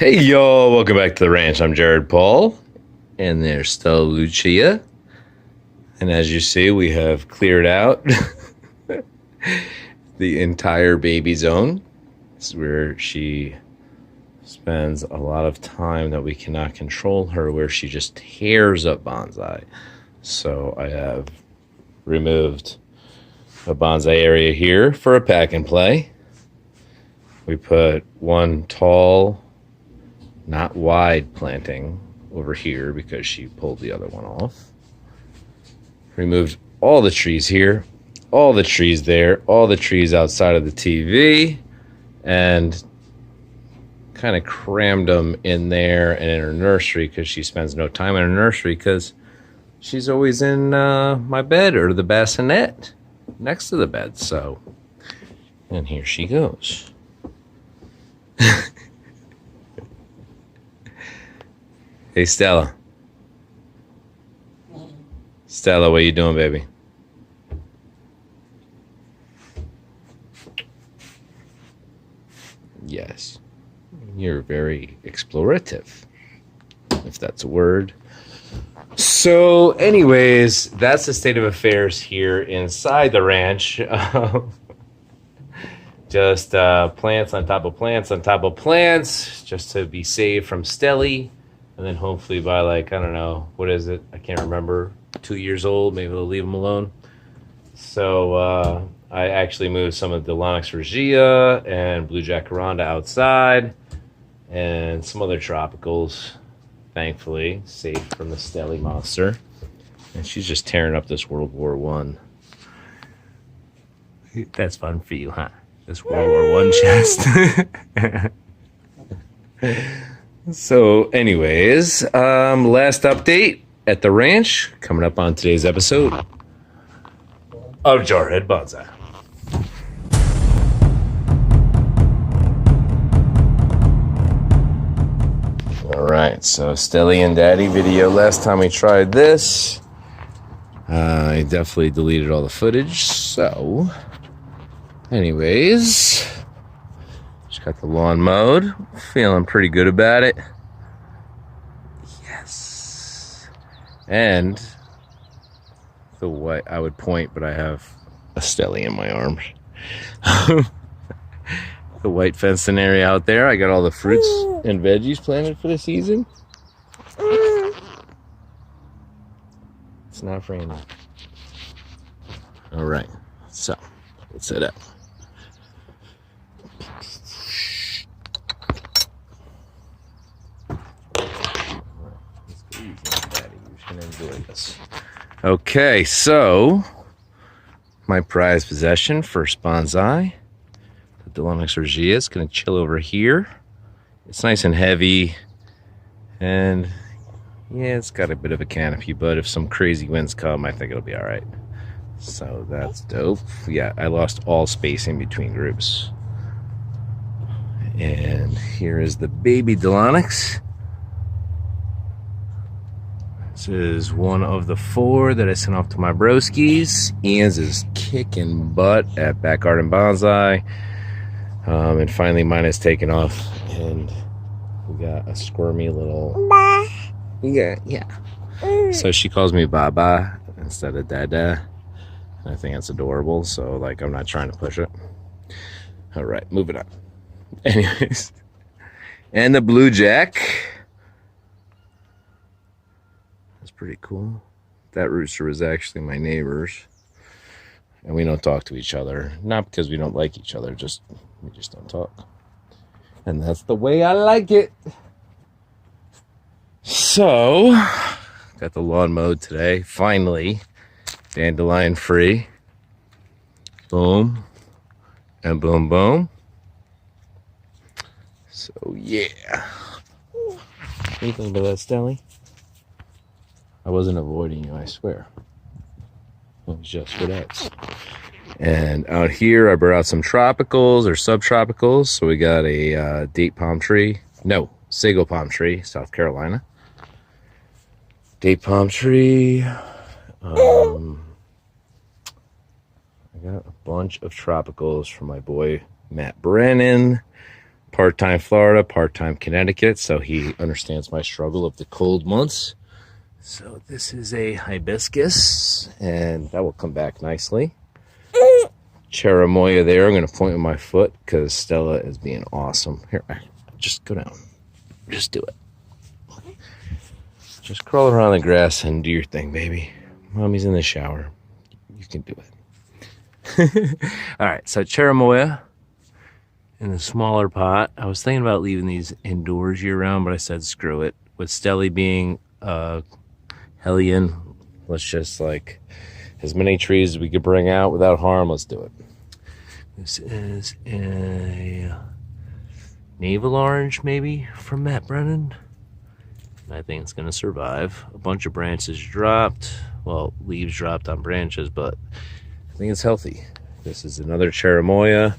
Hey y'all, welcome back to the ranch. I'm Jared Paul, and there's Stella Lucia. And as you see, we have cleared out the entire baby zone. This is where she spends a lot of time that we cannot control her, where she just tears up bonsai. So I have removed a bonsai area here for a pack and play. We put one tall, not wide planting over here because she pulled the other one off. Removed all the trees here, all the trees there, all the trees outside of the TV, and kind of crammed them in there and in her nursery because she spends no time in her nursery because she's always in my bed or the bassinet next to the bed. So, and here she goes. Hey, Stella. Stella, what you doing, baby? Yes. You're very explorative, if that's a word. So, anyways, that's the state of affairs here inside the ranch. Just plants on top of plants on top of plants, just to be saved from Stelly. And then hopefully by, like, I don't know, what is it? I can't remember. 2 years old, maybe they'll leave them alone. So I actually moved some of the Lonix regia and blue jacaranda outside and some other tropicals, thankfully, safe from the Stelly monster. And she's just tearing up this World War I. That's fun for you, huh? This World War I chest. So, anyways, last update at the ranch coming up on today's episode of Jarhead Bonsai. All right, so Stelly and Daddy video. Last time we tried this, I definitely deleted all the footage. So, anyways. Just got the lawn mowed. Feeling pretty good about it. Yes. And the white, I would point, but I have a Stelly in my arms. The white fencing area out there. I got all the fruits and veggies planted for the season. It's not raining. All right. So let's set up. Okay, so my prized possession, first bonsai, the Lonix regia, is going to chill over here. It's nice and heavy, and yeah, it's got a bit of a canopy, but if some crazy winds come, I think it'll be all right. So that's dope. Yeah, I lost all spacing between groups. And here is the baby Lonix. This is one of the 4 that I sent off to my broskies. Ian's is kicking butt at Back Garden Bonsai. And finally mine is taken off. And we got a squirmy little... Yeah. So she calls me Baba instead of Dada. I think that's adorable. So, like, I'm not trying to push it. All right, moving on. Anyways. And the Blue Jack. Pretty cool. That rooster was actually my neighbor's, and we don't talk to each other, not because we don't like each other, just we just don't talk, and that's the way I like it. So got the lawn mowed today, finally, dandelion free. Boom and boom boom. So yeah, what do you think about that, Stelly? I wasn't avoiding you, I swear. It was just for that. And out here, I brought out some tropicals or subtropicals. So we got a date palm tree. No, sago palm tree, South Carolina. Date palm tree. I got a bunch of tropicals from my boy Matt Brennan, part-time Florida, part-time Connecticut, so he understands my struggle of the cold months. So this is a hibiscus, and that will come back nicely. Cherimoya there. I'm going to point with my foot because Stella is being awesome. Here, just go down. Just do it. Just crawl around the grass and do your thing, baby. Mommy's in the shower. You can do it. All right, so cherimoya in the smaller pot. I was thinking about leaving these indoors year-round, but I said screw it. With Stelly being hellion, let's just like as many trees as we could bring out without harm. Let's do it. This is a navel orange, maybe, from Matt Brennan. I think it's going to survive. A bunch of branches dropped. Well, leaves dropped on branches, but I think it's healthy. This is another cherimoya.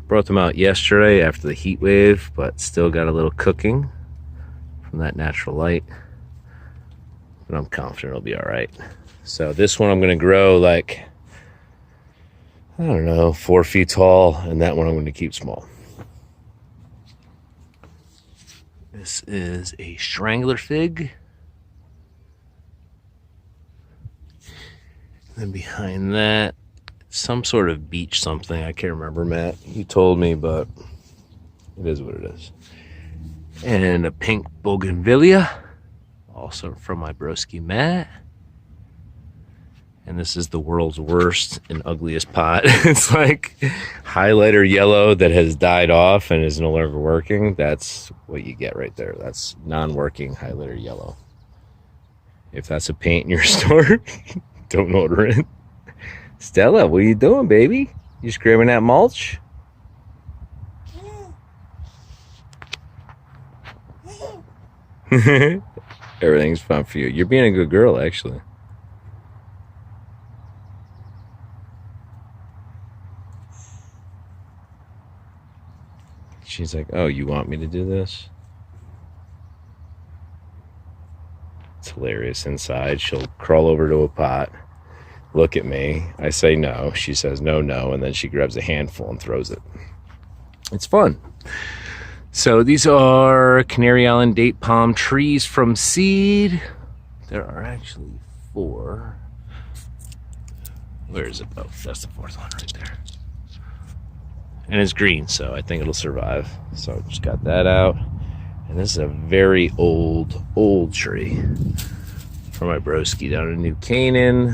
Brought them out yesterday after the heat wave, but still got a little cooking from that natural light. But I'm confident it'll be all right. So this one I'm going to grow like, I don't know, 4 feet tall, and that one I'm going to keep small. This is a strangler fig. And then behind that, some sort of beach something. I can't remember, Matt. You told me, but it is what it is. And a pink bougainvillea, also from my broski Matt. And this is the world's worst and ugliest pot. It's like highlighter yellow that has died off and is no longer working. That's what you get right there. That's non-working highlighter yellow. If that's a paint in your store, don't order it. Stella, what are you doing, baby? You screaming at mulch? Everything's fine for you. You're being a good girl, actually. She's like, oh, you want me to do this? It's hilarious. Inside, she'll crawl over to a pot, look at me. I say no. She says no, no, and then she grabs a handful and throws it. It's fun. So these are Canary Island date palm trees from seed. There are actually 4. Where is it? Oh, that's the 4th one right there. And it's green, so I think it'll survive. So just got that out. And this is a very old tree from my broski down in New Canaan.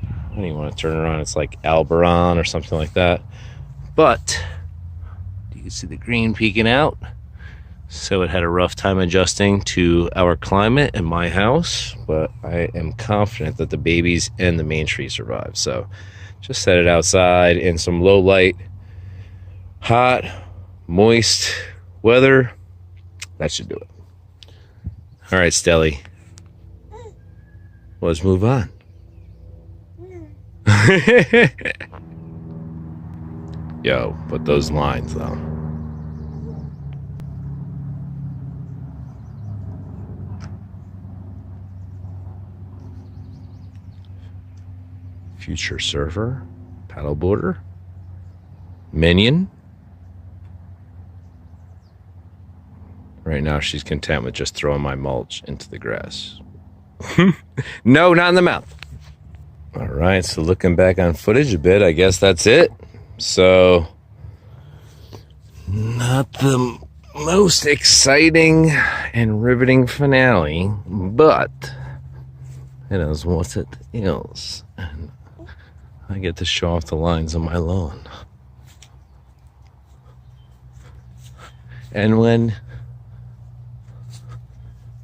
I don't even want to turn around. It's like Alberon or something like that. But you can see the green peeking out. So it had a rough time adjusting to our climate and my house. But I am confident that the babies and the main tree survive. So just set it outside in some low light, hot, moist weather. That should do it. All right, Stelly. Let's move on. Yo, but those lines, though. Future surfer, paddleboarder, minion. Right now, she's content with just throwing my mulch into the grass. No, not in the mouth. All right, so looking back on footage a bit, I guess that's it. So, not the most exciting and riveting finale, but it is what it is. And I get to show off the lines on my lawn. And when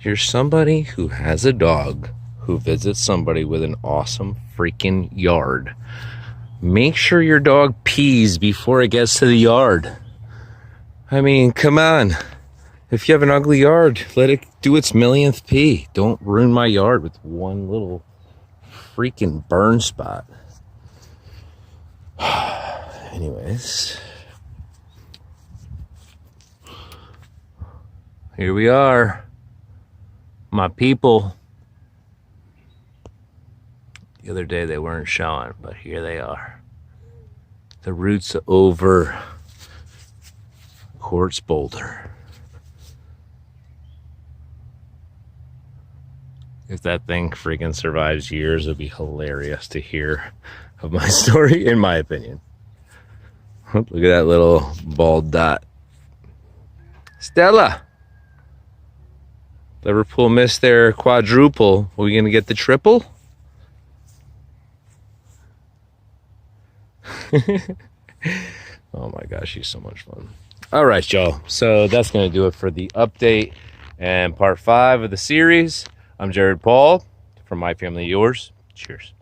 you're somebody who has a dog who visits somebody with an awesome freaking yard, make sure your dog pees before it gets to the yard. I mean, come on. If you have an ugly yard, let it do its millionth pee. Don't ruin my yard with one little freaking burn spot. Anyways, here we are. My people. The other day they weren't showing, but here they are. The roots over quartz boulder. If that thing freaking survives years, it'll be hilarious to hear of my story, in my opinion. Look at that little bald dot. Stella! Liverpool missed their quadruple. Are we going to get the triple? Oh my gosh, she's so much fun. All right, y'all. So that's going to do it for the update and part 5 of the series. I'm Jared Paul from My Family Yours. Cheers.